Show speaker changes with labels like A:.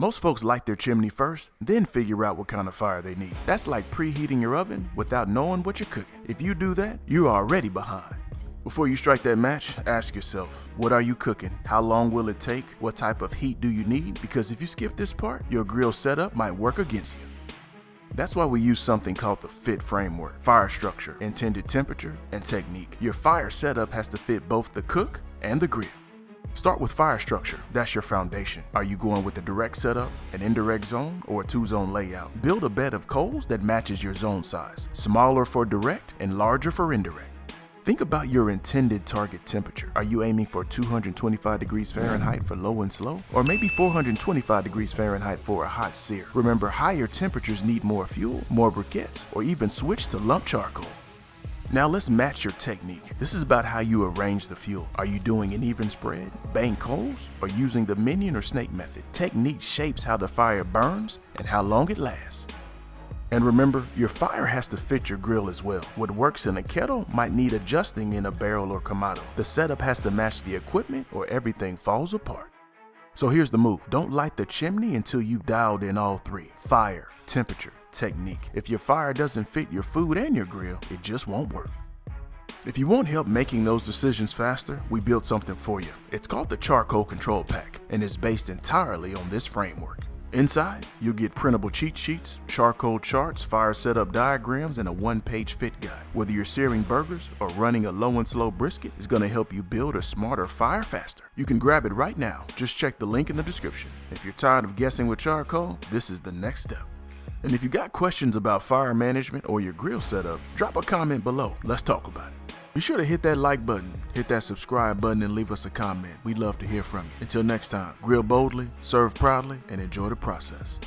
A: Most folks light their chimney first, then figure out what kind of fire they need. That's like preheating your oven without knowing what you're cooking. If you do that, you're already behind. Before you strike that match, ask yourself, what are you cooking? How long will it take? What type of heat do you need? Because if you skip this part, your grill setup might work against you. That's why we use something called the FIT framework: fire structure, intended temperature, and technique. Your fire setup has to fit both the cook and the grill. Start with fire structure. That's your foundation. Are you going with a direct setup, an indirect zone, or a 2-zone layout? Build a bed of coals that matches your zone size, smaller for direct and larger for indirect. Think about your intended target temperature. Are you aiming for 225 degrees Fahrenheit for low and slow? Or maybe 425 degrees Fahrenheit for a hot sear? Remember, higher temperatures need more fuel, more briquettes, or even switch to lump charcoal. Now let's match your technique. This is about how you arrange the fuel. Are you doing an even spread, banked coals, or using the minion or snake method? Technique shapes how the fire burns and how long it lasts. And remember, your fire has to fit your grill as well. What works in a kettle might need adjusting in a barrel or kamado. The setup has to match the equipment or everything falls apart. So here's the move. Don't light the chimney until you've dialed in all three: fire, temperature, technique. If your fire doesn't fit your food and your grill, it just won't work. If you want help making those decisions faster, we built something for you. It's called the Charcoal Control Pack, and it's based entirely on this framework. Inside, you'll get printable cheat sheets, charcoal charts, fire setup diagrams, and a 1-page fit guide. Whether you're searing burgers or running a low and slow brisket, it's going to help you build a smarter fire faster. You can grab it right now. Just check the link in the description. If you're tired of guessing with charcoal, this is the next step. And if you got questions about fire management or your grill setup, drop a comment below. Let's talk about it. Be sure to hit that like button, hit that subscribe button, and leave us a comment. We'd love to hear from you. Until next time, grill boldly, serve proudly, and enjoy the process.